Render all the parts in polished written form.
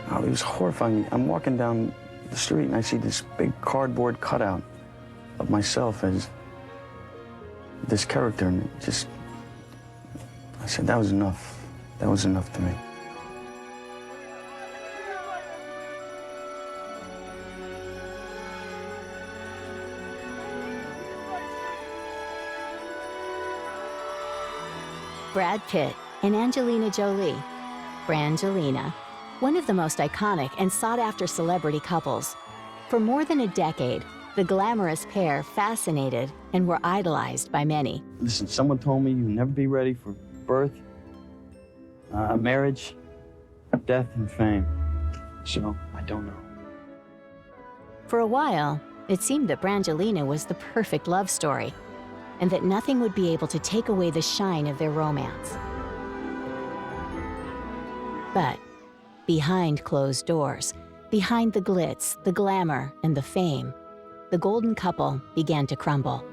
Oh, it was horrifying. I'm walking down the street and I see this big cardboard cutout of myself as this character, and it just, I said, that was enough. That was enough to me. Brad Pitt and Angelina Jolie, Brangelina, one of the most iconic and sought-after celebrity couples. For more than a decade, the glamorous pair fascinated and were idolized by many. Listen, someone told me you'll never be ready for birth, marriage, death, and fame. So, I don't know. For a while, it seemed that Brangelina was the perfect love story, and that nothing would be able to take away the shine of their romance. But behind closed doors, behind the glitz, the glamour, and the fame, the golden couple began to crumble.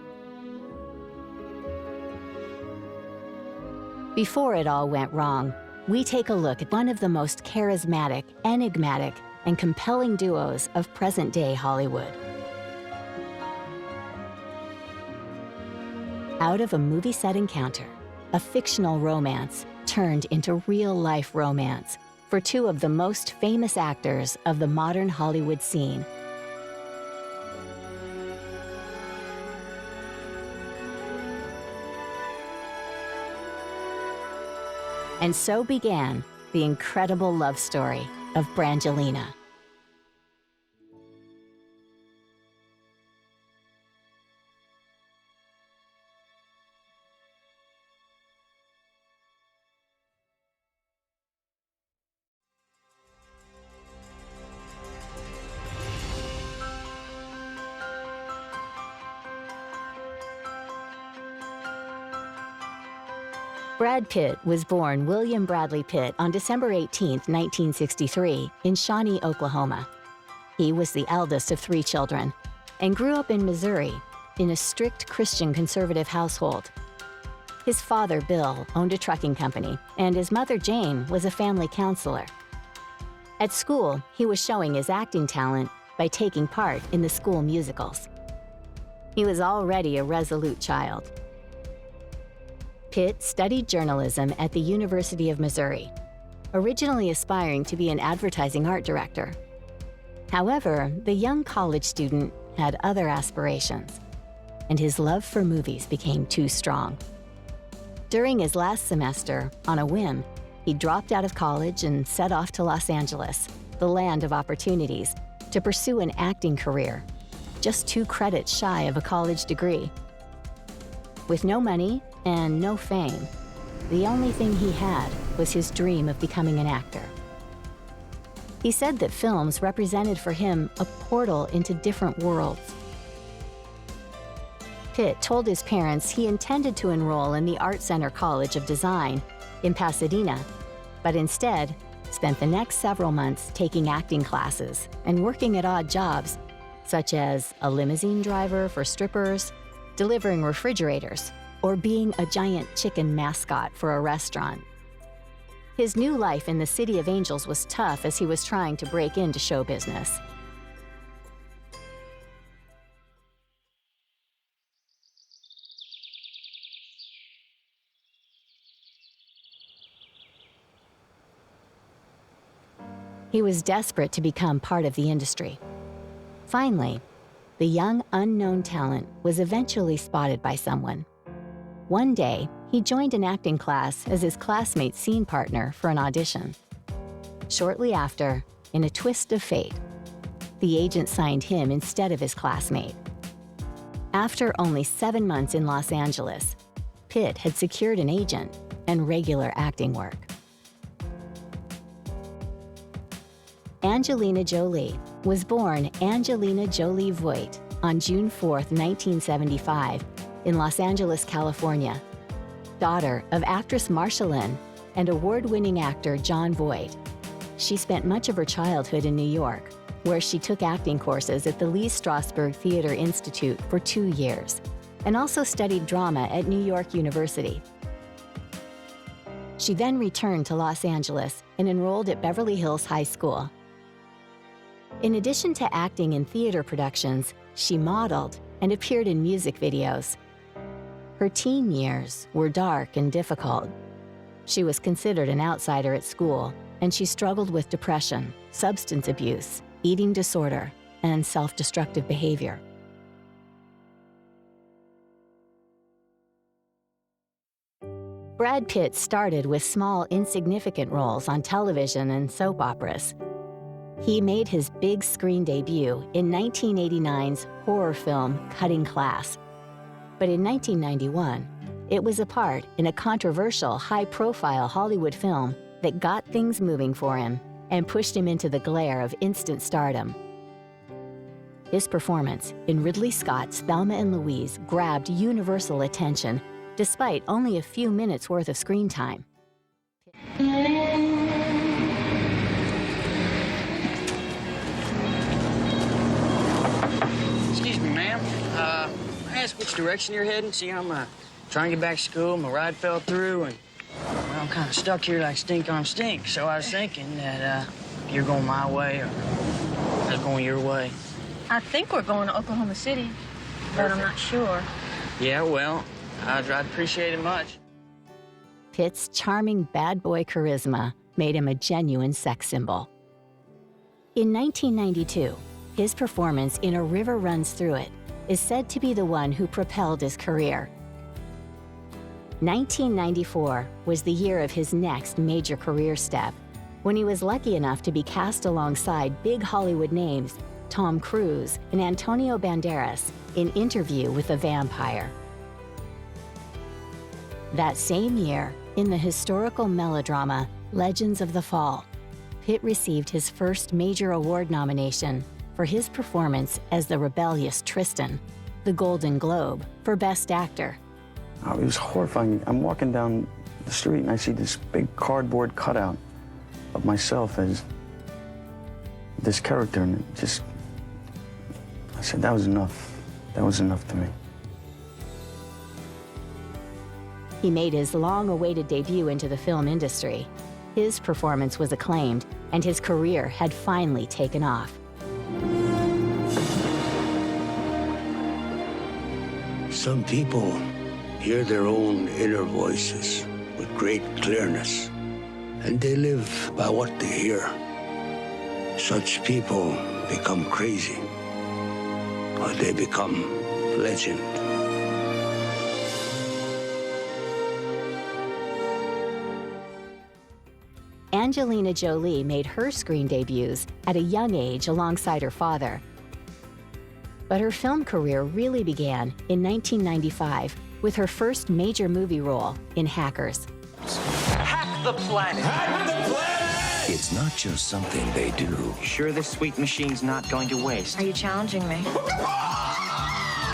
Before it all went wrong, we take a look at one of the most charismatic, enigmatic, and compelling duos of present-day Hollywood. Out of a movie set encounter, a fictional romance turned into real-life romance for two of the most famous actors of the modern Hollywood scene. And so began the incredible love story of Brangelina. Brad Pitt was born William Bradley Pitt on December 18, 1963, in Shawnee, Oklahoma. He was the eldest of 3 children and grew up in Missouri in a strict Christian conservative household. His father, Bill, owned a trucking company, and his mother, Jane, was a family counselor. At school, he was showing his acting talent by taking part in the school musicals. He was already a resolute child. Pitt studied journalism at the University of Missouri, originally aspiring to be an advertising art director. However, the young college student had other aspirations, and his love for movies became too strong. During his last semester, on a whim, he dropped out of college and set off to Los Angeles, the land of opportunities, to pursue an acting career, just 2 credits shy of a college degree. With no money and no fame, the only thing he had was his dream of becoming an actor. He said that films represented for him a portal into different worlds. Pitt told his parents he intended to enroll in the Art Center College of Design in Pasadena, but instead spent the next several months taking acting classes and working at odd jobs, such as a limousine driver for strippers, delivering refrigerators, or being a giant chicken mascot for a restaurant. His new life in the City of Angels was tough as he was trying to break into show business. He was desperate to become part of the industry. Finally, the young unknown talent was eventually spotted by someone. One day, he joined an acting class as his classmate's scene partner for an audition. Shortly after, in a twist of fate, the agent signed him instead of his classmate. After only 7 months in Los Angeles, Pitt had secured an agent and regular acting work. Angelina Jolie was born Angelina Jolie Voigt on June 4, 1975, in Los Angeles, California, daughter of actress Marsha Lynn and award-winning actor Jon Voight. She spent much of her childhood in New York, where she took acting courses at the Lee Strasberg Theater Institute for 2 years, and also studied drama at New York University. She then returned to Los Angeles and enrolled at Beverly Hills High School, In addition to acting in theater productions, she modeled and appeared in music videos. Her teen years were dark and difficult. She was considered an outsider at school, and she struggled with depression, substance abuse, eating disorder, and self-destructive behavior. Brad Pitt started with small, insignificant roles on television and soap operas. He made his big screen debut in 1989's horror film Cutting Class. But in 1991, it was a part in a controversial, high-profile Hollywood film that got things moving for him and pushed him into the glare of instant stardom. His performance in Ridley Scott's Thelma and Louise grabbed universal attention despite only a few minutes' worth of screen time. Excuse me, ma'am. I ask which direction you're heading? See, I'm trying to get back to school. My ride fell through, and well, I'm kind of stuck here like stink on stink. So I was thinking that you're going my way or I was going your way. I think we're going to Oklahoma City, but I'm not sure. Yeah, well, I'd appreciate it much. Pitt's charming bad boy charisma made him a genuine sex symbol. In 1992, his performance in A River Runs Through It is said to be the one who propelled his career. 1994 was the year of his next major career step, when he was lucky enough to be cast alongside big Hollywood names Tom Cruise and Antonio Banderas in Interview with a Vampire. That same year, in the historical melodrama Legends of the Fall, Pitt received his first major award nomination for his performance as the rebellious Tristan, the Golden Globe for Best Actor. It was horrifying. I'm walking down the street and I see this big cardboard cutout of myself as this character, and it just, I said, that was enough. That was enough to me. He made his long-awaited debut into the film industry. His performance was acclaimed, and his career had finally taken off. Some people hear their own inner voices with great clearness, and they live by what they hear. Such people become crazy, or they become legend. Angelina Jolie made her screen debuts at a young age alongside her father. But her film career really began in 1995 with her first major movie role in Hackers. Hack the planet! Hack the planet! It's not just something they do. Sure this sweet machine's not going to waste? Are you challenging me?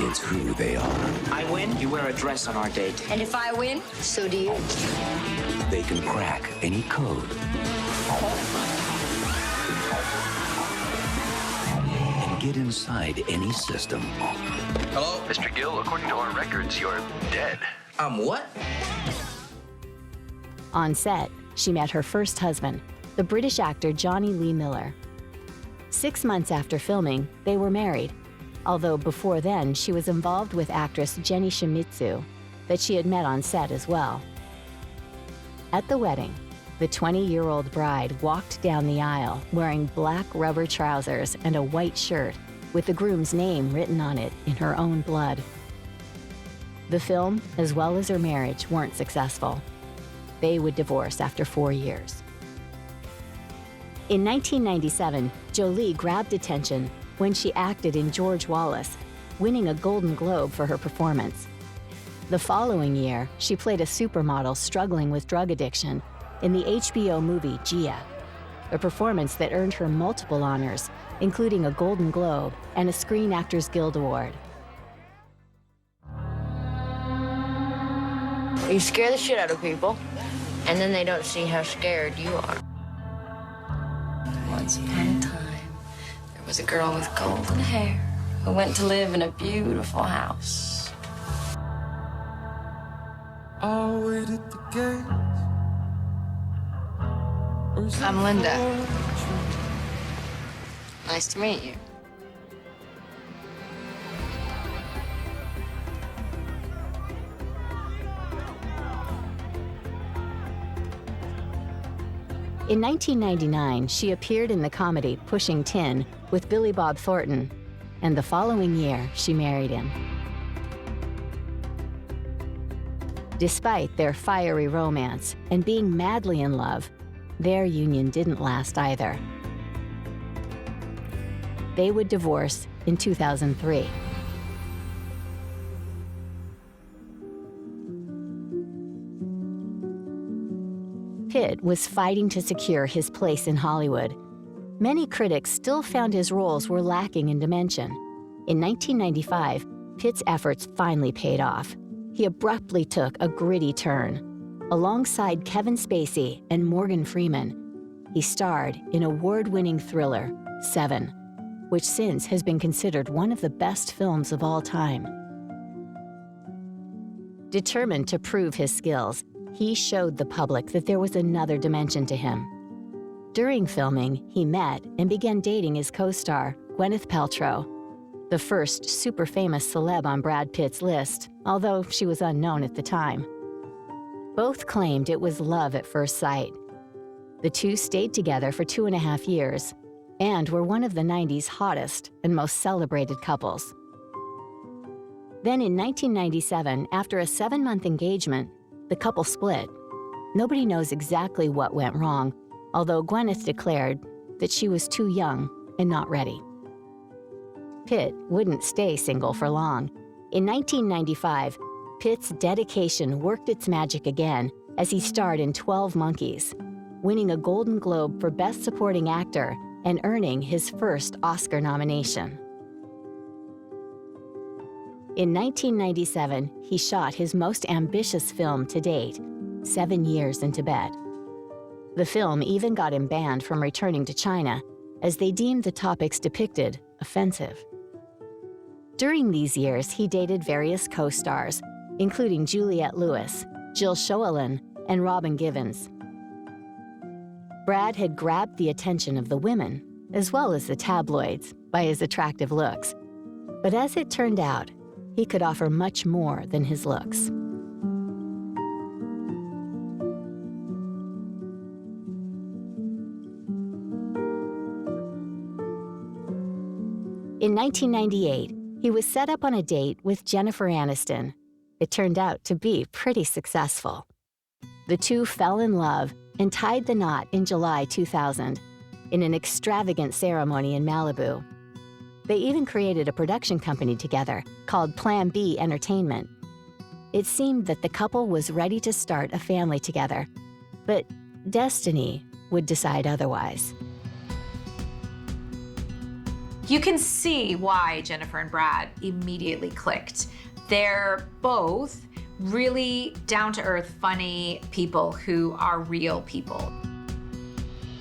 It's who they are. I win, you wear a dress on our date. And if I win, so do you. They can crack any code. And get inside any system. Hello? Mr. Gill, according to our records, you're dead. What? On set, she met her first husband, the British actor Johnny Lee Miller. 6 months after filming, they were married, although before then she was involved with actress Jenny Shimizu, that she had met on set as well. At the wedding, the 20-year-old bride walked down the aisle wearing black rubber trousers and a white shirt with the groom's name written on it in her own blood. The film, as well as her marriage, weren't successful. They would divorce after 4 years. In 1997, Jolie grabbed attention when she acted in George Wallace, winning a Golden Globe for her performance. The following year, she played a supermodel struggling with drug addiction in the HBO movie Gia, a performance that earned her multiple honors, including a Golden Globe and a Screen Actors Guild Award. You scare the shit out of people, and then they don't see how scared you are. Once upon a time, there was a girl with golden hair who went to live in a beautiful house. I'll wait at the gate. I'm Linda. Nice to meet you. In 1999, she appeared in the comedy Pushing Tin with Billy Bob Thornton, and the following year, she married him. Despite their fiery romance and being madly in love, their union didn't last either. They would divorce in 2003. Pitt was fighting to secure his place in Hollywood. Many critics still found his roles were lacking in dimension. In 1995, Pitt's efforts finally paid off. He abruptly took a gritty turn. Alongside Kevin Spacey and Morgan Freeman, he starred in award-winning thriller, Seven, which since has been considered one of the best films of all time. Determined to prove his skills, he showed the public that there was another dimension to him. During filming, he met and began dating his co-star, Gwyneth Paltrow, the first super famous celeb on Brad Pitt's list, although she was unknown at the time. Both claimed it was love at first sight. The two stayed together for 2.5 years and were one of the 90s hottest and most celebrated couples. Then in 1997, after a 7-month engagement, the couple split. Nobody knows exactly what went wrong, although Gwyneth declared that she was too young and not ready. Pitt wouldn't stay single for long. In 1995, Pitt's dedication worked its magic again as he starred in 12 Monkeys, winning a Golden Globe for Best Supporting Actor and earning his first Oscar nomination. In 1997, he shot his most ambitious film to date, 7 Years in Tibet. The film even got him banned from returning to China, as they deemed the topics depicted offensive. During these years, he dated various co-stars, including Juliette Lewis, Jill Schoelen, and Robin Givens. Brad had grabbed the attention of the women, as well as the tabloids, by his attractive looks. But as it turned out, he could offer much more than his looks. In 1998, he was set up on a date with Jennifer Aniston. It turned out to be pretty successful. The two fell in love and tied the knot in July 2000 in an extravagant ceremony in Malibu. They even created a production company together called Plan B Entertainment. It seemed that the couple was ready to start a family together, but destiny would decide otherwise. You can see why Jennifer and Brad immediately clicked. They're both really down-to-earth, funny people who are real people.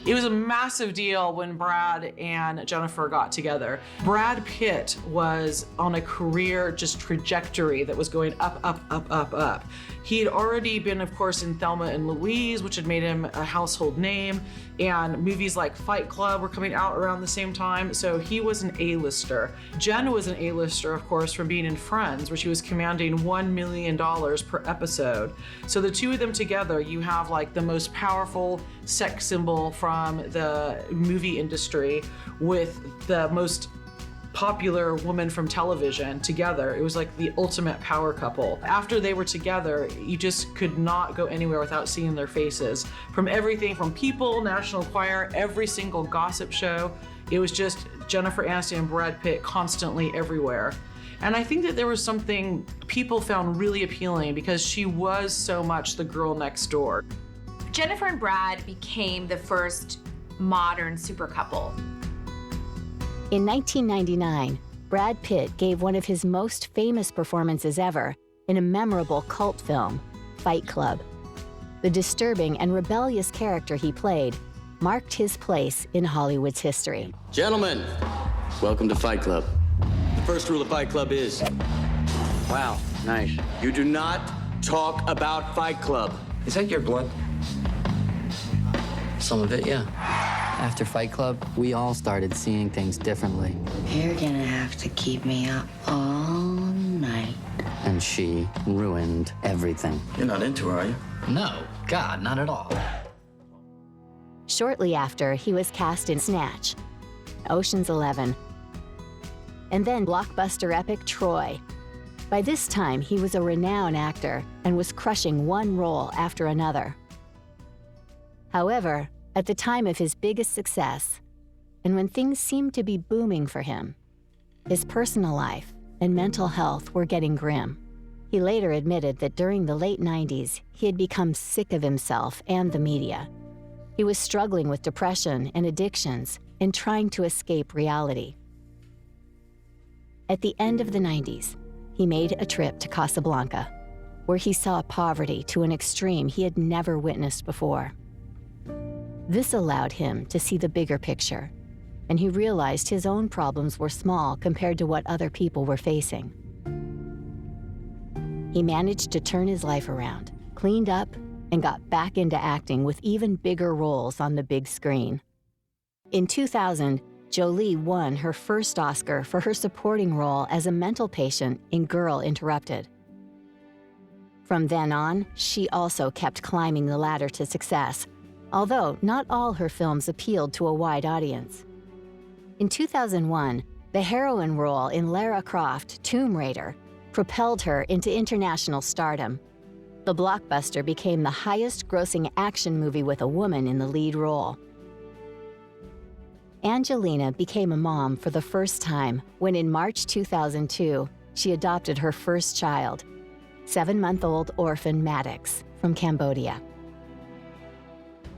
It was a massive deal when Brad and Jennifer got together. Brad Pitt was on a career just trajectory that was going up, up, up, up, up. He had already been, of course, in Thelma and Louise, which had made him a household name, and movies like Fight Club were coming out around the same time, so he was an A-lister. Jen was an A-lister, of course, from being in Friends, where she was commanding $1 million per episode. So the two of them together, you have like the most powerful sex symbol from the movie industry with the most popular woman from television together. It was like the ultimate power couple. After they were together, you just could not go anywhere without seeing their faces. From everything from People, National Enquirer, every single gossip show, it was just Jennifer Aniston and Brad Pitt constantly everywhere. And I think that there was something people found really appealing because she was so much the girl next door. Jennifer and Brad became the first modern super couple. In 1999, Brad Pitt gave one of his most famous performances ever in a memorable cult film, Fight Club. The disturbing and rebellious character he played marked his place in Hollywood's history. Gentlemen, welcome to Fight Club. The first rule of Fight Club is, Wow, nice. you do not talk about Fight Club. Is that your blood? Some of it, yeah. After Fight Club, we all started seeing things differently. You're gonna have to keep me up all night. And she ruined everything. You're not into her, are you? No, God, not at all. Shortly after, he was cast in Snatch, Ocean's 11, and then blockbuster epic Troy. By this time, he was a renowned actor and was crushing one role after another. However, at the time of his biggest success, and when things seemed to be booming for him, his personal life and mental health were getting grim. He later admitted that during the late 90s, he had become sick of himself and the media. He was struggling with depression and addictions and trying to escape reality. At the end of the 90s, he made a trip to Casablanca, where he saw poverty to an extreme he had never witnessed before. This allowed him to see the bigger picture, and he realized his own problems were small compared to what other people were facing. He managed to turn his life around, cleaned up, and got back into acting with even bigger roles on the big screen. In 2000, Jolie won her first Oscar for her supporting role as a mental patient in Girl Interrupted. From then on, she also kept climbing the ladder to success, although not all her films appealed to a wide audience. In 2001, the heroine role in Lara Croft, Tomb Raider, propelled her into international stardom. The blockbuster became the highest-grossing action movie with a woman in the lead role. Angelina became a mom for the first time when in March 2002, she adopted her first child, 7-month-old orphan Maddox from Cambodia.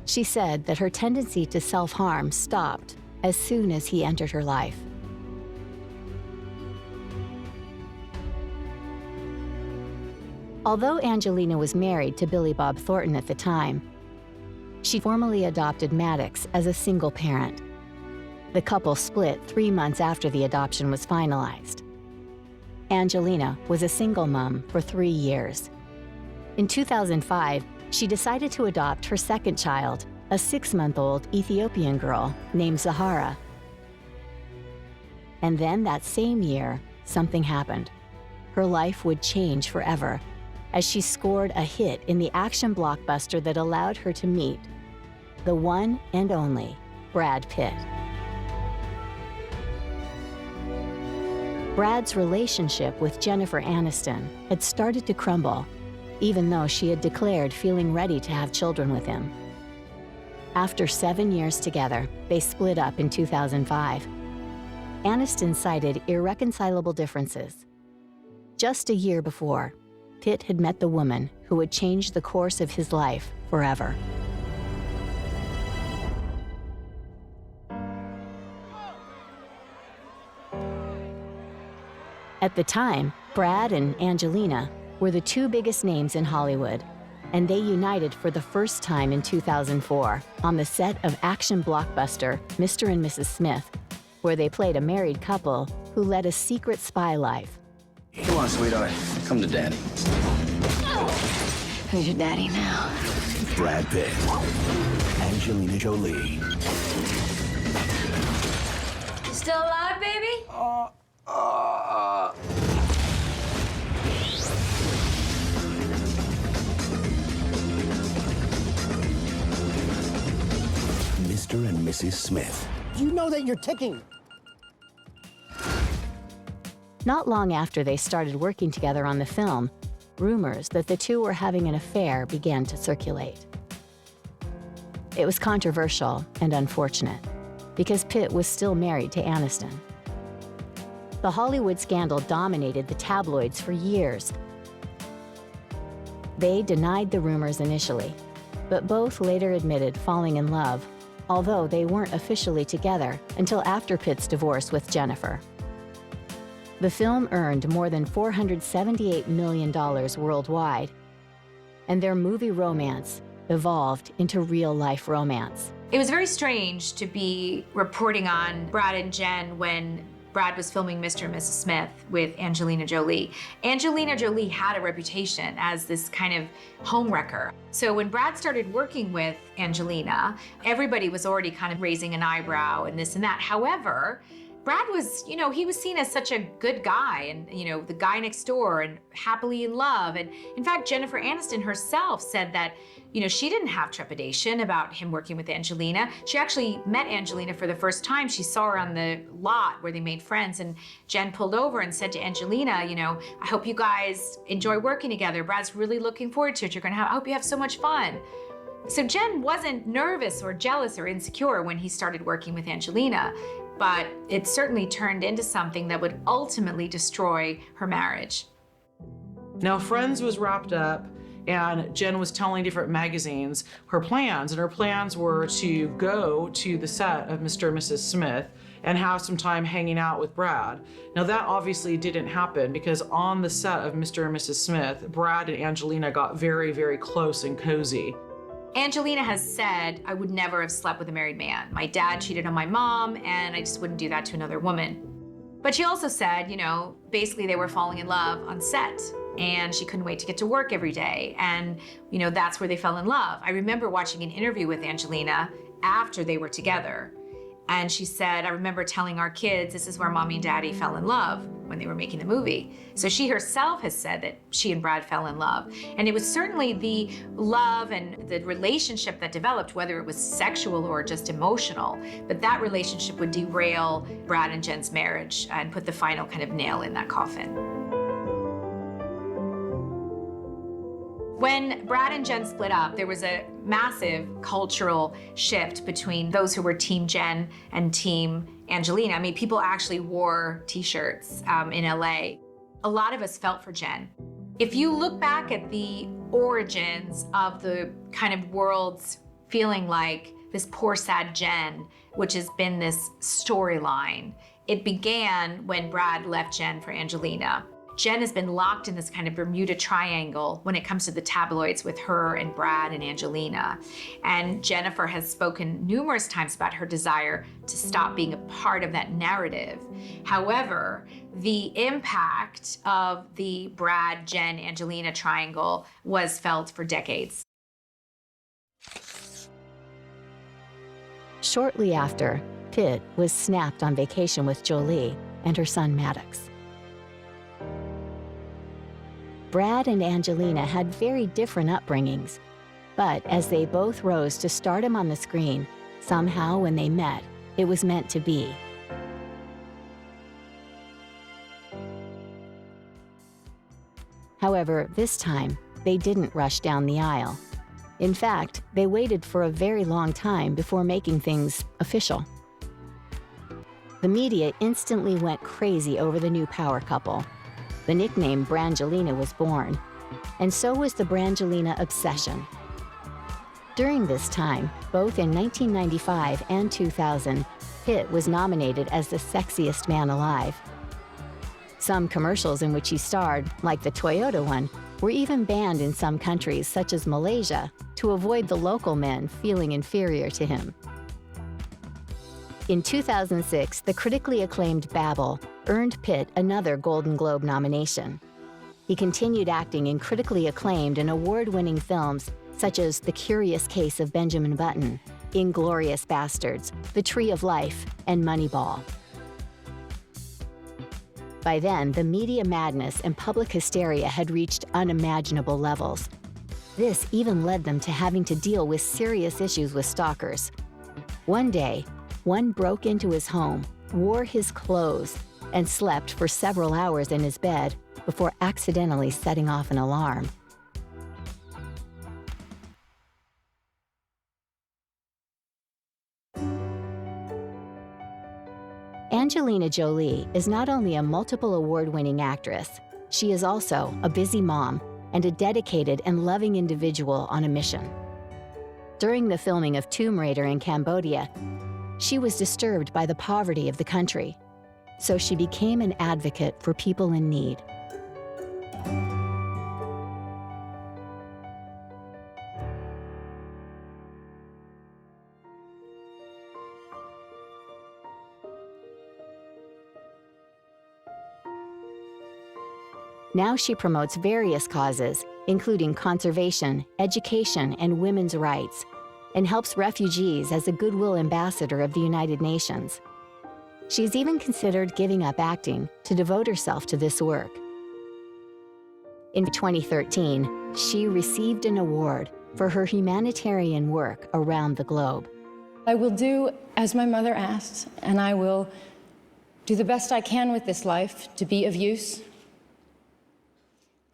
She said that her tendency to self-harm stopped as soon as he entered her life. Although Angelina was married to Billy Bob Thornton at the time, she formally adopted Maddox as a single parent. The couple split 3 months after the adoption was finalized. Angelina was a single mom for 3 years. In 2005, she decided to adopt her second child, a 6-month-old Ethiopian girl named Zahara. And then that same year, something happened. Her life would change forever as she scored a hit in the action blockbuster that allowed her to meet the one and only Brad Pitt. Brad's relationship with Jennifer Aniston had started to crumble, even though she had declared feeling ready to have children with him. After 7 years together, they split up in 2005. Aniston cited irreconcilable differences. Just a year before, Pitt had met the woman who would change the course of his life forever. At the time, Brad and Angelina were the two biggest names in Hollywood, and they united for the first time in 2004 on the set of action blockbuster Mr. and Mrs. Smith, where they played a married couple who led a secret spy life. Come on, sweetheart. Come to Daddy. Who's your daddy now? Brad Pitt, Angelina Jolie. You still alive, baby? Mr. and Mrs. Smith. You know that you're ticking. Not long after they started working together on the film, rumors that the two were having an affair began to circulate. It was controversial and unfortunate, because Pitt was still married to Aniston. The Hollywood scandal dominated the tabloids for years. They denied the rumors initially, but both later admitted falling in love, although they weren't officially together until after Pitt's divorce with Jennifer. The film earned more than $478 million worldwide, and their movie romance evolved into real-life romance. It was very strange to be reporting on Brad and Jen when Brad was filming Mr. and Mrs. Smith with Angelina Jolie. Angelina Jolie had a reputation as this kind of homewrecker. So when Brad started working with Angelina, everybody was already kind of raising an eyebrow and this and that. However, Brad was, he was seen as such a good guy and, the guy next door and happily in love. And in fact, Jennifer Aniston herself said that, she didn't have trepidation about him working with Angelina. She actually met Angelina for the first time. She saw her on the lot where they made friends, and Jen pulled over and said to Angelina, I hope you guys enjoy working together. Brad's really looking forward to it. I hope you have so much fun. So Jen wasn't nervous or jealous or insecure when he started working with Angelina, but it certainly turned into something that would ultimately destroy her marriage. Now, Friends was wrapped up, and Jen was telling different magazines her plans, and her plans were to go to the set of Mr. and Mrs. Smith and have some time hanging out with Brad. Now, that obviously didn't happen because on the set of Mr. and Mrs. Smith, Brad and Angelina got very, very close and cozy. Angelina has said, I would never have slept with a married man. My dad cheated on my mom, and I just wouldn't do that to another woman. But she also said, basically they were falling in love on set, and she couldn't wait to get to work every day. And, that's where they fell in love. I remember watching an interview with Angelina after they were together. And she said, I remember telling our kids, this is where mommy and daddy fell in love when they were making the movie. So she herself has said that she and Brad fell in love. And it was certainly the love and the relationship that developed, whether it was sexual or just emotional, but that relationship would derail Brad and Jen's marriage and put the final kind of nail in that coffin. When Brad and Jen split up, there was a massive cultural shift between those who were Team Jen and Team Angelina. I mean, people actually wore t-shirts in LA. A lot of us felt for Jen. If you look back at the origins of the kind of world's feeling like this poor, sad Jen, which has been this storyline, it began when Brad left Jen for Angelina. Jen has been locked in this kind of Bermuda Triangle when it comes to the tabloids with her and Brad and Angelina. And Jennifer has spoken numerous times about her desire to stop being a part of that narrative. However, the impact of the Brad, Jen, Angelina triangle was felt for decades. Shortly after, Pitt was snapped on vacation with Jolie and her son Maddox. Brad and Angelina had very different upbringings, but as they both rose to stardom on the screen, somehow when they met, it was meant to be. However, this time, they didn't rush down the aisle. In fact, they waited for a very long time before making things official. The media instantly went crazy over the new power couple. The nickname Brangelina was born, and so was the Brangelina obsession. During this time, both in 1995 and 2000, Pitt was nominated as the sexiest man alive. Some commercials in which he starred, like the Toyota one, were even banned in some countries, such as Malaysia, to avoid the local men feeling inferior to him. In 2006, the critically acclaimed Babel earned Pitt another Golden Globe nomination. He continued acting in critically acclaimed and award-winning films such as The Curious Case of Benjamin Button, Inglourious Bastards, The Tree of Life, and Moneyball. By then, the media madness and public hysteria had reached unimaginable levels. This even led them to having to deal with serious issues with stalkers. One day, one broke into his home, wore his clothes, and slept for several hours in his bed before accidentally setting off an alarm. Angelina Jolie is not only a multiple award-winning actress, she is also a busy mom and a dedicated and loving individual on a mission. During the filming of Tomb Raider in Cambodia, she was disturbed by the poverty of the country, so she became an advocate for people in need. Now she promotes various causes, including conservation, education, and women's rights, and helps refugees as a goodwill ambassador of the United Nations. She's even considered giving up acting to devote herself to this work. In 2013, she received an award for her humanitarian work around the globe. I will do as my mother asked, and I will do the best I can with this life to be of use.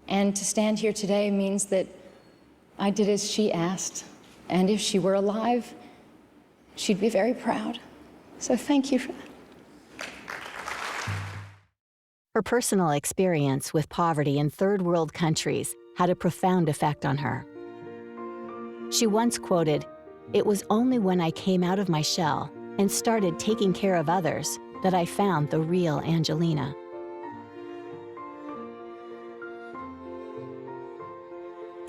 And to stand here today means that I did as she asked, and if she were alive, she'd be very proud. So thank you for that. Her personal experience with poverty in third world countries had a profound effect on her. She once quoted, "It was only when I came out of my shell and started taking care of others that I found the real Angelina."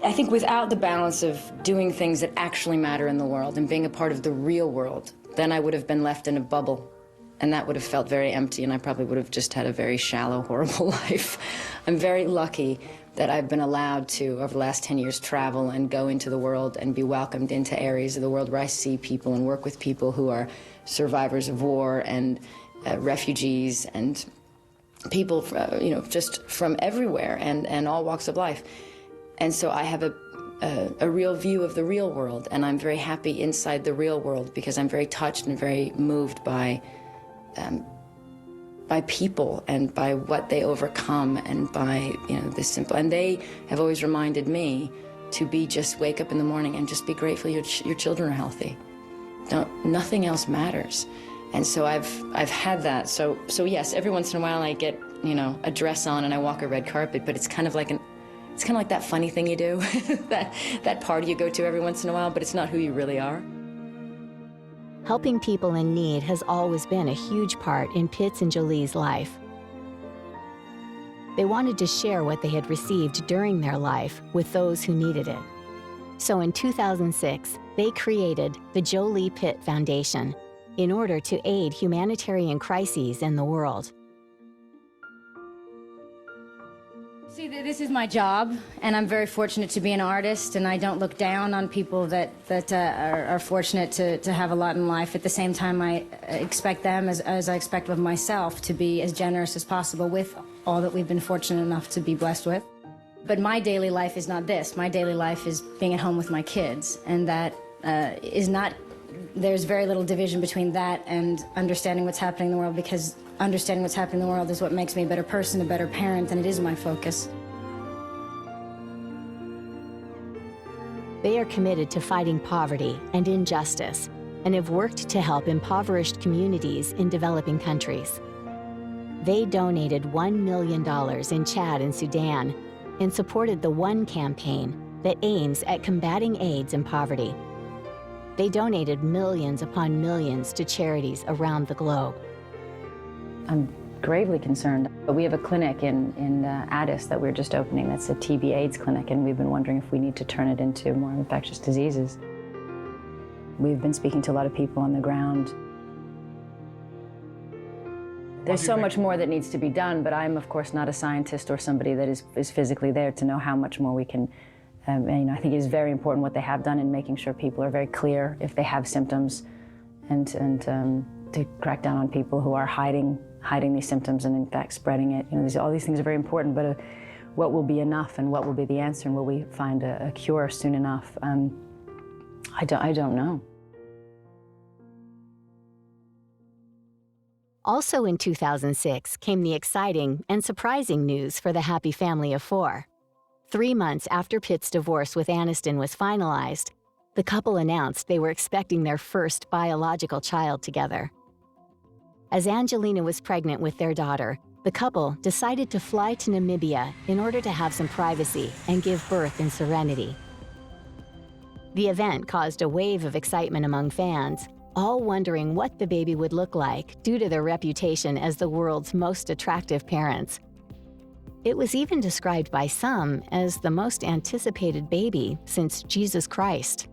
I think without the balance of doing things that actually matter in the world and being a part of the real world, then I would have been left in a bubble. And that would have felt very empty, and I probably would have just had a very shallow, horrible life. I'm very lucky that I've been allowed to, over the last 10 years, travel and go into the world and be welcomed into areas of the world where I see people and work with people who are survivors of war and refugees and people, just from everywhere and all walks of life. And so I have a real view of the real world, and I'm very happy inside the real world because I'm very touched and very moved by people and by what they overcome and by, the simple. And they have always reminded me to just wake up in the morning and just be grateful your children are healthy. Nothing else matters. And so I've had that. So yes, every once in a while I get, a dress on and I walk a red carpet, but it's kind of like that funny thing you do, that party you go to every once in a while, but it's not who you really are. Helping people in need has always been a huge part in Pitt's and Jolie's life. They wanted to share what they had received during their life with those who needed it. So in 2006, they created the Jolie-Pitt Foundation in order to aid humanitarian crises in the world. See, this is my job, and I'm very fortunate to be an artist, and I don't look down on people that are fortunate to have a lot in life. At the same time, I expect them, as I expect of myself, to be as generous as possible with all that we've been fortunate enough to be blessed with. But my daily life is not this. My daily life is being at home with my kids, and that is not, there's very little division between that and understanding what's happening in the world, because understanding what's happening in the world is what makes me a better person, a better parent, and it is my focus. They are committed to fighting poverty and injustice and have worked to help impoverished communities in developing countries. They donated $1 million in Chad and Sudan and supported the One campaign that aims at combating AIDS and poverty. They donated millions upon millions to charities around the globe. I'm gravely concerned. We have a clinic in Addis that we're just opening. That's a TB AIDS clinic, and we've been wondering if we need to turn it into more infectious diseases. We've been speaking to a lot of people on the ground. There's so much more that needs to be done, but I'm, of course, not a scientist or somebody that is physically there to know how much more we can. I think it is very important what they have done in making sure people are very clear if they have symptoms, and to crack down on people who are hiding these symptoms and in fact spreading it. All these things are very important, but what will be enough and what will be the answer, and will we find a cure soon enough? I don't know. Also in 2006 came the exciting and surprising news for the happy family of four. 3 months after Pitt's divorce with Aniston was finalized, the couple announced they were expecting their first biological child together. As Angelina was pregnant with their daughter, the couple decided to fly to Namibia in order to have some privacy and give birth in serenity. The event caused a wave of excitement among fans, all wondering what the baby would look like due to their reputation as the world's most attractive parents. It was even described by some as the most anticipated baby since Jesus Christ.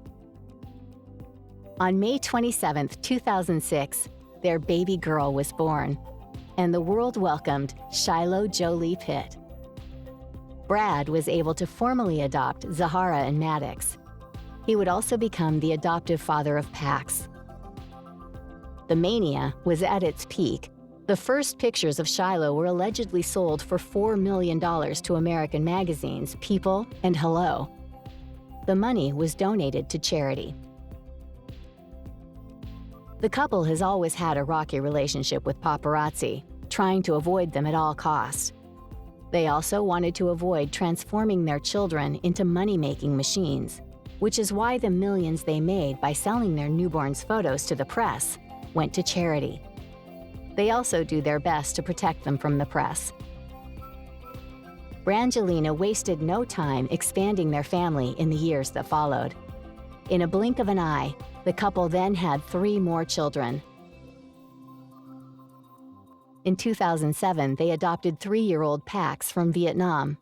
On May 27, 2006, their baby girl was born, and the world welcomed Shiloh Jolie-Pitt. Brad was able to formally adopt Zahara and Maddox. He would also become the adoptive father of Pax. The mania was at its peak. The first pictures of Shiloh were allegedly sold for $4 million to American magazines People and Hello. The money was donated to charity. The couple has always had a rocky relationship with paparazzi, trying to avoid them at all costs. They also wanted to avoid transforming their children into money-making machines, which is why the millions they made by selling their newborns' photos to the press went to charity. They also do their best to protect them from the press. Brangelina wasted no time expanding their family in the years that followed. In a blink of an eye, the couple then had 3 more children. In 2007, they adopted 3-year-old Pax from Vietnam.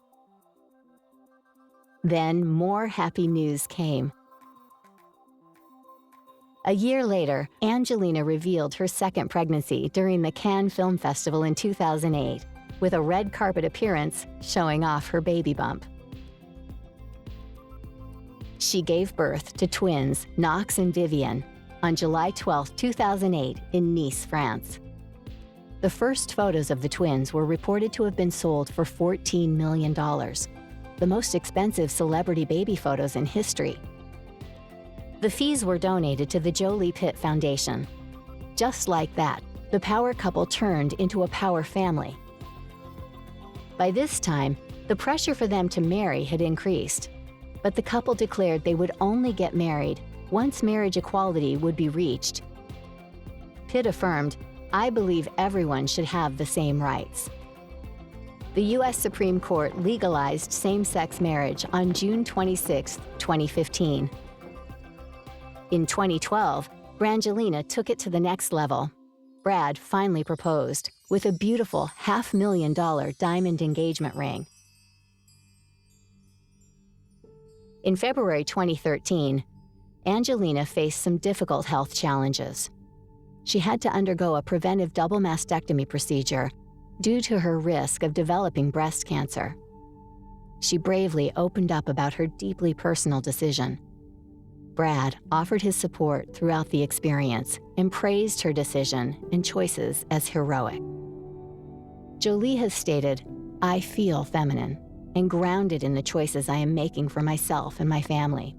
Then more happy news came. A year later, Angelina revealed her second pregnancy during the Cannes Film Festival in 2008, with a red carpet appearance showing off her baby bump. She gave birth to twins Knox and Vivian on July 12, 2008 in Nice, France. The first photos of the twins were reported to have been sold for $14 million, the most expensive celebrity baby photos in history. The fees were donated to the Jolie-Pitt Foundation. Just like that, the power couple turned into a power family. By this time, the pressure for them to marry had increased, but the couple declared they would only get married once marriage equality would be reached. Pitt affirmed, "I believe everyone should have the same rights." The U.S. Supreme Court legalized same-sex marriage on June 26, 2015. In 2012, Brangelina took it to the next level. Brad finally proposed with a beautiful $500,000 diamond engagement ring. In February 2013, Angelina faced some difficult health challenges. She had to undergo a preventive double mastectomy procedure due to her risk of developing breast cancer. She bravely opened up about her deeply personal decision. Brad offered his support throughout the experience and praised her decision and choices as heroic. Jolie has stated, "I feel feminine and grounded in the choices I am making for myself and my family."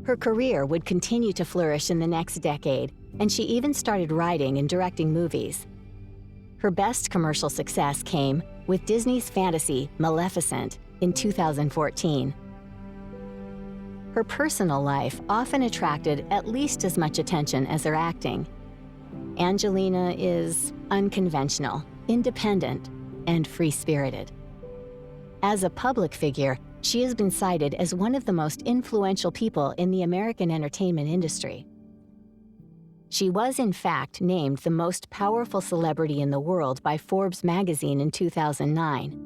Her career would continue to flourish in the next decade, and she even started writing and directing movies. Her best commercial success came with Disney's fantasy Maleficent in 2014. Her personal life often attracted at least as much attention as her acting. Angelina is unconventional, independent, and free-spirited. As a public figure, she has been cited as one of the most influential people in the American entertainment industry. She was, in fact, named the most powerful celebrity in the world by Forbes magazine in 2009,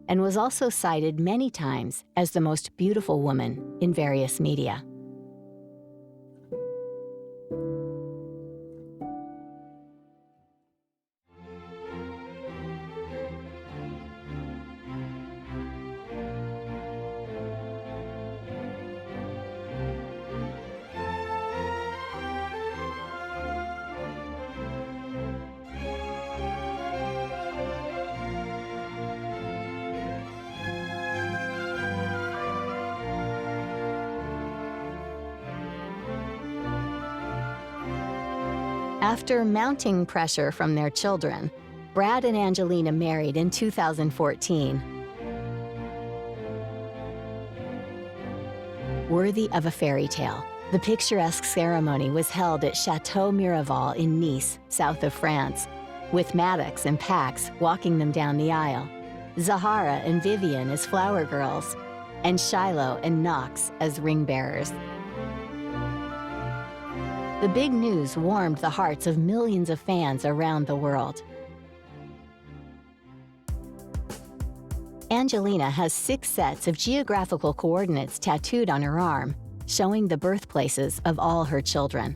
and was also cited many times as the most beautiful woman in various media. After mounting pressure from their children, Brad and Angelina married in 2014. Worthy of a fairy tale, the picturesque ceremony was held at Chateau Miraval in Nice, south of France, with Maddox and Pax walking them down the aisle, Zahara and Vivian as flower girls, and Shiloh and Knox as ring bearers. The big news warmed the hearts of millions of fans around the world. Angelina has 6 sets of geographical coordinates tattooed on her arm, showing the birthplaces of all her children.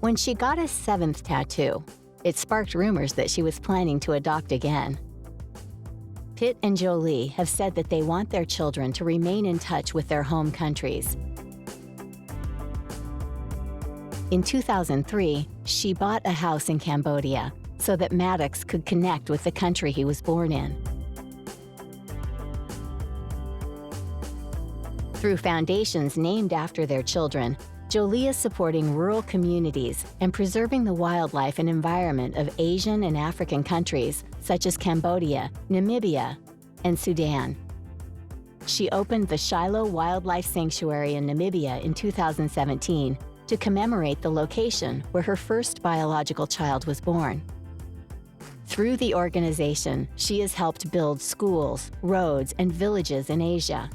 When she got a 7th tattoo, it sparked rumors that she was planning to adopt again. Pitt and Jolie have said that they want their children to remain in touch with their home countries. In 2003, she bought a house in Cambodia so that Maddox could connect with the country he was born in. Through foundations named after their children, Jolie is supporting rural communities and preserving the wildlife and environment of Asian and African countries such as Cambodia, Namibia, and Sudan. She opened the Shiloh Wildlife Sanctuary in Namibia in 2017 to commemorate the location where her first biological child was born. Through the organization, she has helped build schools, roads, and villages in Asia.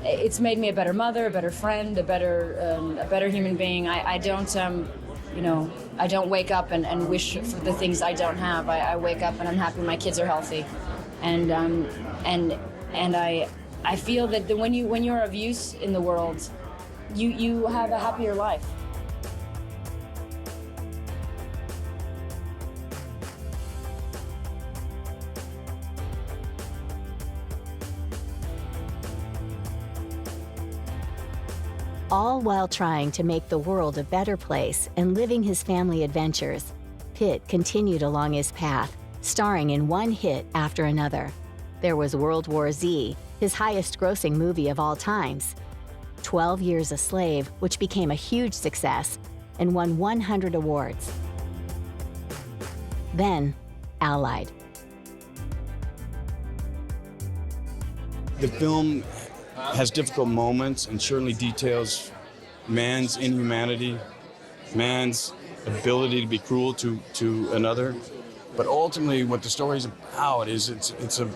It's made me a better mother, a better friend, a better human being. I don't, I don't wake up and wish for the things I don't have. I wake up and I'm happy my kids are healthy, and I feel that when you're of use in the world, you have a happier life. All while trying to make the world a better place and living his family adventures, Pitt continued along his path, starring in one hit after another. There was World War Z, his highest-grossing movie of all times, 12 Years a Slave, which became a huge success and won 100 awards. Then, Allied. The film has difficult moments and certainly details man's inhumanity, man's ability to be cruel to another. But ultimately, what the story is about is it's a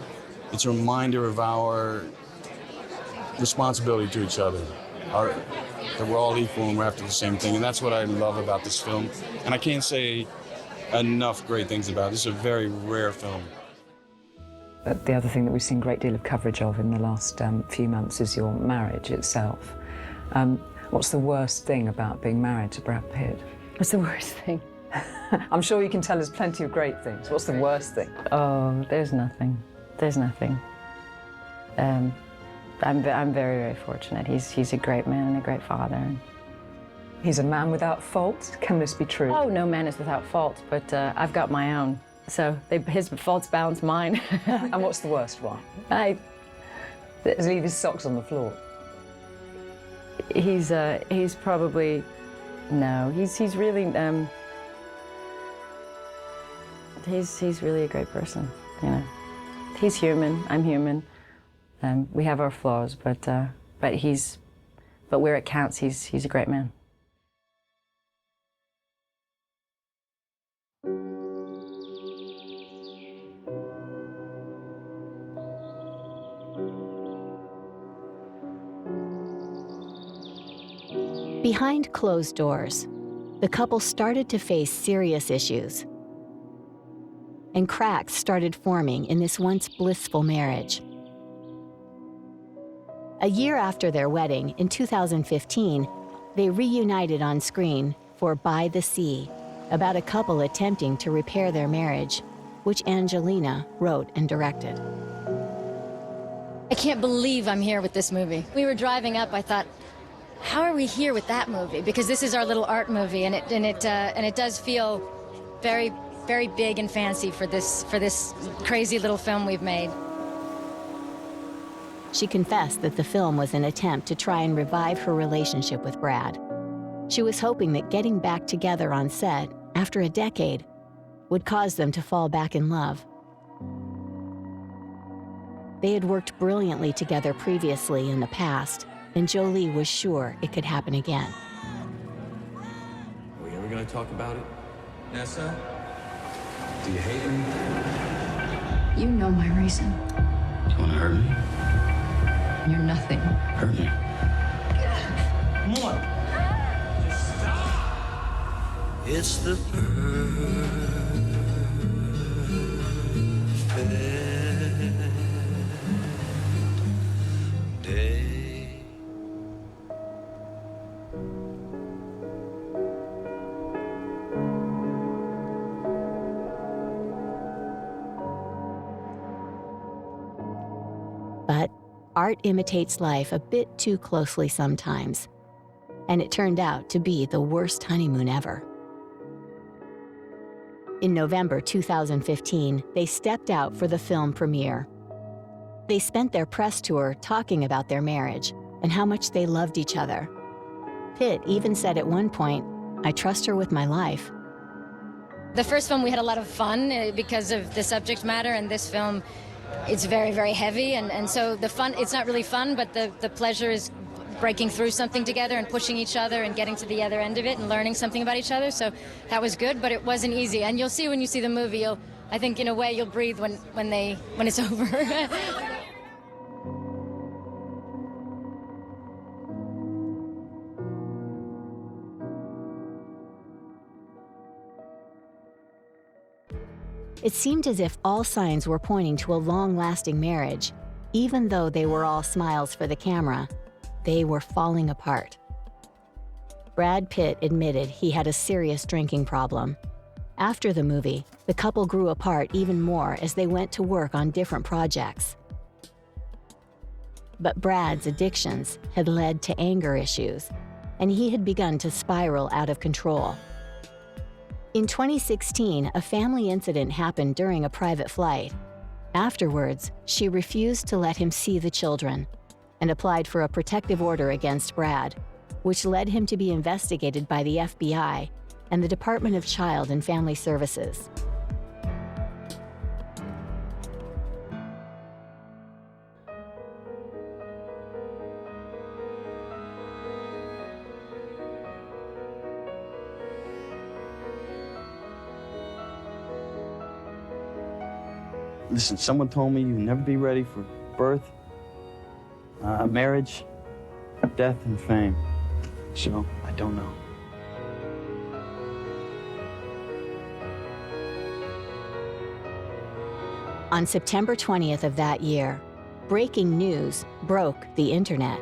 reminder of our responsibility to each other, that we're all equal and we're after the same thing. And that's what I love about this film. And I can't say enough great things about it. This is a very rare film. The other thing that we've seen a great deal of coverage of in the last few months is your marriage itself. What's the worst thing about being married to Brad Pitt? What's the worst thing? I'm sure you can tell us plenty of great things. What's the worst thing? Oh, there's nothing. There's nothing. I'm very, very fortunate. He's a great man and a great father. He's a man without fault. Can this be true? Oh, no man is without fault, but I've got my own. So his faults balance mine. And what's the worst one? Does he leave his socks on the floor? He's probably, no, he's really, he's really a great person, you know. He's human, I'm human. We have our flaws, but where it counts, he's a great man. Behind closed doors, the couple started to face serious issues, and cracks started forming in this once blissful marriage. A year after their wedding, in 2015, they reunited on screen for By the Sea, about a couple attempting to repair their marriage, which Angelina wrote and directed. I can't believe I'm here with this movie. We were driving up, I thought, how are we here with that movie? Because this is our little art movie, and it does feel very, very big and fancy for this crazy little film we've made. She confessed that the film was an attempt to try and revive her relationship with Brad. She was hoping that getting back together on set after a decade would cause them to fall back in love. They had worked brilliantly together previously in the past, and Jolie was sure it could happen again. Are we ever gonna talk about it, Nessa? Do you hate me? You know my reason. You wanna hurt me? You're nothing. Hurt me. Come on. Just stop. It's the perfect day. art imitates life a bit too closely sometimes, and it turned out to be the worst honeymoon ever. In November 2015, they stepped out for the film premiere. They spent their press tour talking about their marriage and how much they loved each other. Pitt even said at one point, "I trust her with my life." The first film, we had a lot of fun because of the subject matter, and this film, it's very, very heavy, and so the fun, it's not really fun, but the pleasure is breaking through something together and pushing each other and getting to the other end of it and learning something about each other. So that was good, but it wasn't easy. And you'll see when you see the movie, I think in a way you'll breathe when it's over. It seemed as if all signs were pointing to a long-lasting marriage. Even though they were all smiles for the camera, they were falling apart. Brad Pitt admitted he had a serious drinking problem. After the movie, the couple grew apart even more as they went to work on different projects. But Brad's addictions had led to anger issues, and he had begun to spiral out of control. In 2016, a family incident happened during a private flight. Afterwards, she refused to let him see the children and applied for a protective order against Brad, which led him to be investigated by the FBI and the Department of Child and Family Services. Listen, someone told me you'd never be ready for birth, marriage, death, and fame. So, I don't know. On September 20th of that year, breaking news broke the internet.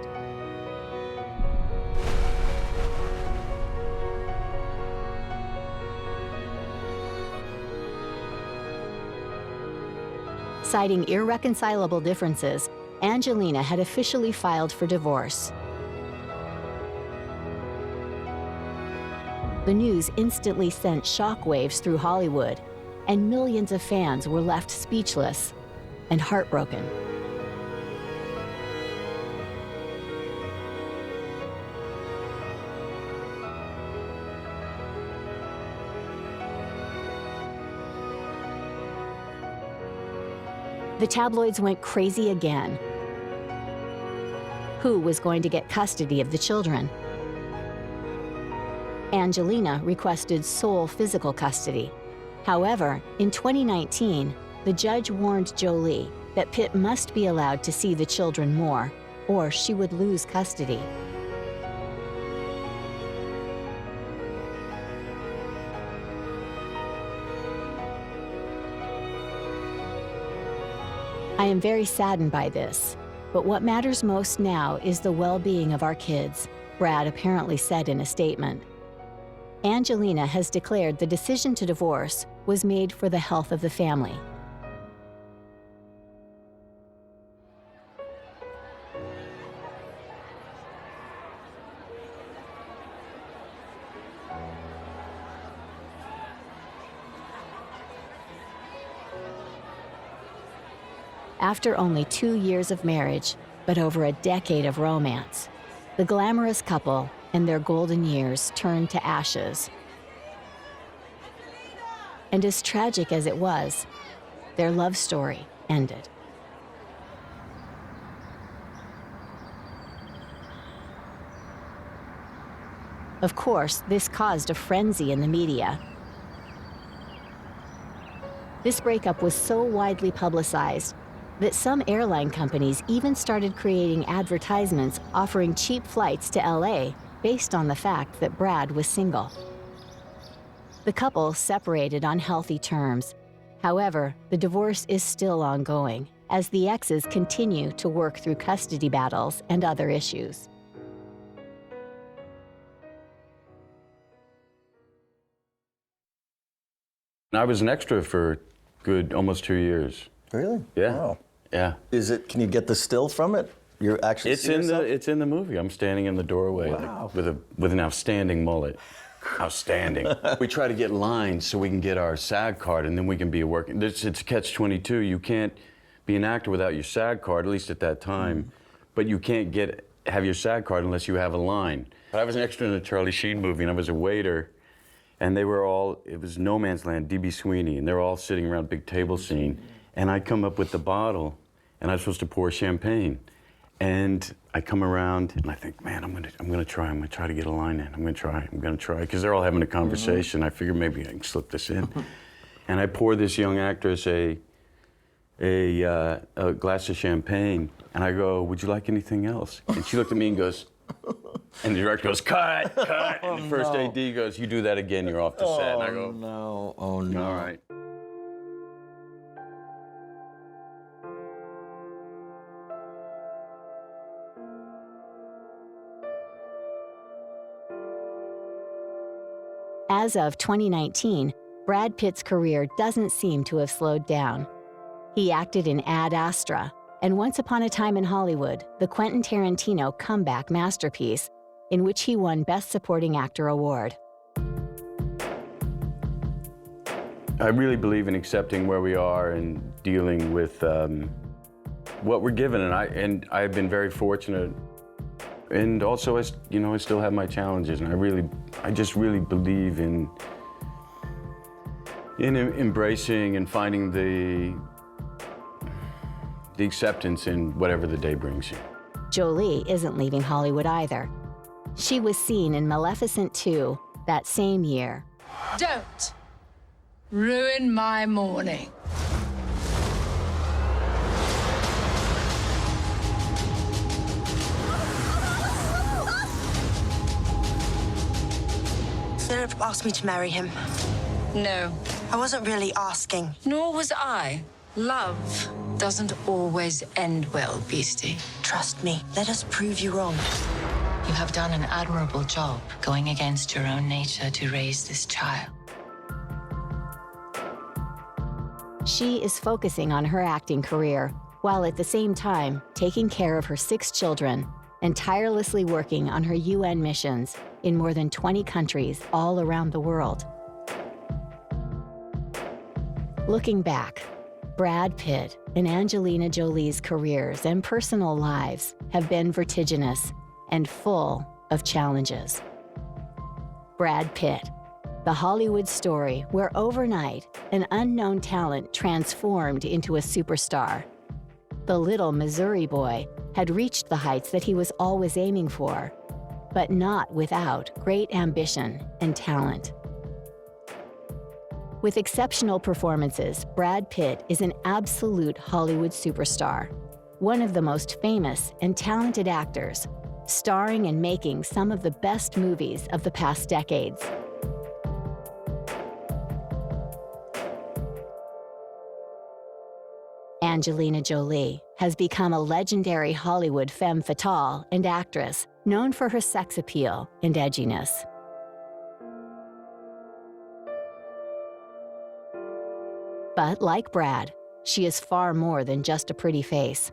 Citing irreconcilable differences, Angelina had officially filed for divorce. The news instantly sent shockwaves through Hollywood, and millions of fans were left speechless and heartbroken. The tabloids went crazy again. Who was going to get custody of the children? Angelina requested sole physical custody. However, in 2019, the judge warned Jolie that Pitt must be allowed to see the children more, or she would lose custody. I am very saddened by this, but what matters most now is the well-being of our kids, Brad apparently said in a statement. Angelina has declared the decision to divorce was made for the health of the family. After only 2 years of marriage, but over a decade of romance, the glamorous couple and their golden years turned to ashes. And as tragic as it was, their love story ended. Of course, this caused a frenzy in the media. This breakup was so widely publicized that some airline companies even started creating advertisements offering cheap flights to LA based on the fact that Brad was single. The couple separated on healthy terms. However, the divorce is still ongoing as the exes continue to work through custody battles and other issues. I was an extra for good almost 2 years. Really? Yeah. Wow. Yeah. Can you get the still from it? You're actually it's in the movie. I'm standing in the doorway like, with an outstanding mullet. Outstanding. We try to get lines so we can get our SAG card, and then we can be a working. It's catch-22. You can't be an actor without your SAG card, at least at that time. But you can't have your SAG card unless you have a line. I was an extra in a Charlie Sheen movie, and I was a waiter, and they were all, it was No Man's Land, D.B. Sweeney, and they were all sitting around a big table scene, and I come up with the bottle, and I was supposed to pour champagne. And I come around and I think, man, I'm gonna try to get a line in. I'm gonna try, because they're all having a conversation. I figure maybe I can slip this in. And I pour this young actress a glass of champagne, and I go, would you like anything else? And she looked at me and goes, and the director goes, cut. And the first AD goes, you do that again, you're off the set. And I go, no, oh no. All right. As of 2019, Brad Pitt's career doesn't seem to have slowed down. He acted in Ad Astra and Once Upon a Time in Hollywood, the Quentin Tarantino comeback masterpiece, in which he won Best Supporting Actor award. I really believe in accepting where we are and dealing with what we're given, and I've been very fortunate. And also, I still have my challenges, and I just really believe in embracing and finding the acceptance in whatever the day brings you. Jolie isn't leaving Hollywood either. She was seen in Maleficent 2 that same year. Don't ruin my morning. Philip asked me to marry him. No. I wasn't really asking. Nor was I. Love doesn't always end well, Beastie. Trust me. Let us prove you wrong. You have done an admirable job going against your own nature to raise this child. She is focusing on her acting career, while at the same time taking care of her 6 children and tirelessly working on her UN missions in more than 20 countries all around the world. Looking back, Brad Pitt and Angelina Jolie's careers and personal lives have been vertiginous and full of challenges. Brad Pitt, the Hollywood story where overnight an unknown talent transformed into a superstar. The little Missouri boy had reached the heights that he was always aiming for, but not without great ambition and talent. With exceptional performances, Brad Pitt is an absolute Hollywood superstar, one of the most famous and talented actors, starring and making some of the best movies of the past decades. Angelina Jolie has become a legendary Hollywood femme fatale and actress known for her sex appeal and edginess. But like Brad, she is far more than just a pretty face.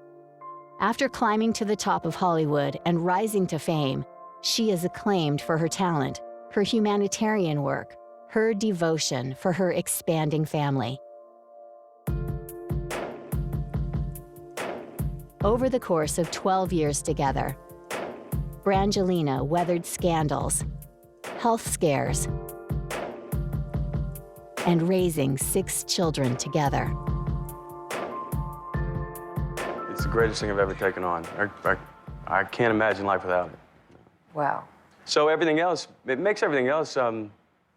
After climbing to the top of Hollywood and rising to fame, she is acclaimed for her talent, her humanitarian work, her devotion for her expanding family. Over the course of 12 years together, Brangelina weathered scandals, health scares, and raising 6 children together. It's the greatest thing I've ever taken on. I can't imagine life without it. Wow. So everything else, it makes everything else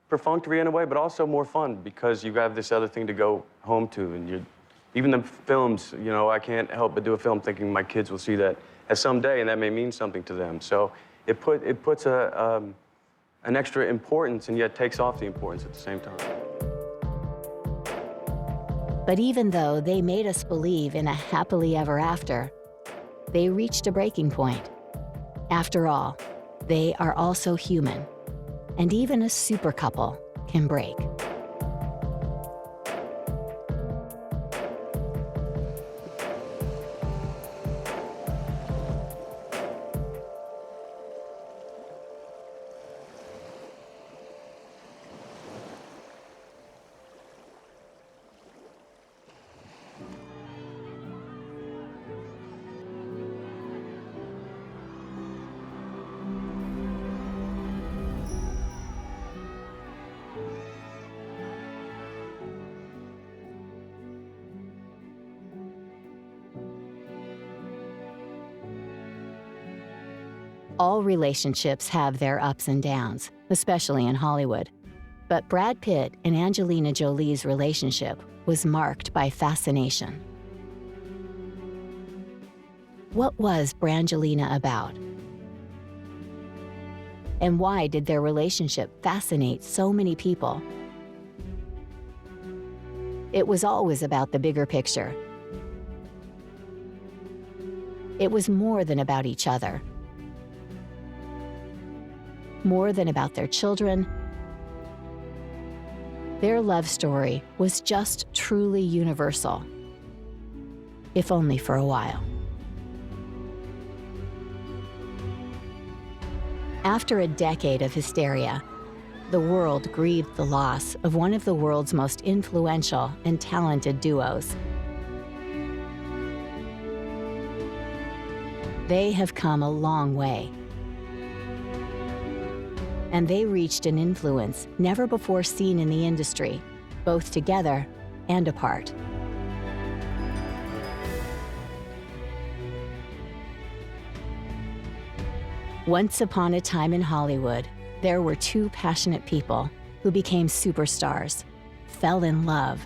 perfunctory in a way, but also more fun because you have this other thing to go home to. And even the films, I can't help but do a film thinking my kids will see that at some day, and that may mean something to them. So it puts an extra importance and yet takes off the importance at the same time. But even though they made us believe in a happily ever after, they reached a breaking point. After all, they are also human, and even a super couple can break. All relationships have their ups and downs, especially in Hollywood. But Brad Pitt and Angelina Jolie's relationship was marked by fascination. What was Brangelina about? And why did their relationship fascinate so many people? It was always about the bigger picture. It was more than about each other, more than about their children. Their love story was just truly universal, if only for a while. After a decade of hysteria, the world grieved the loss of one of the world's most influential and talented duos. They have come a long way, and they reached an influence never before seen in the industry, both together and apart. Once upon a time in Hollywood, there were two passionate people who became superstars, fell in love,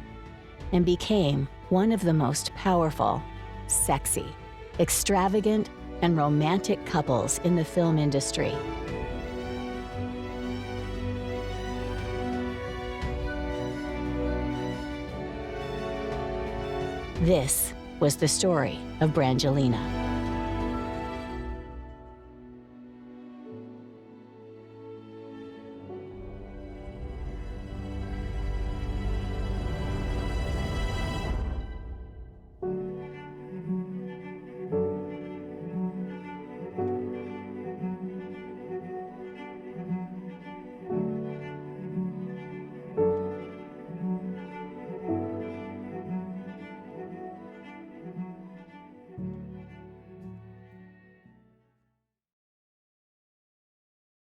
and became one of the most powerful, sexy, extravagant, and romantic couples in the film industry. This was the story of Brangelina.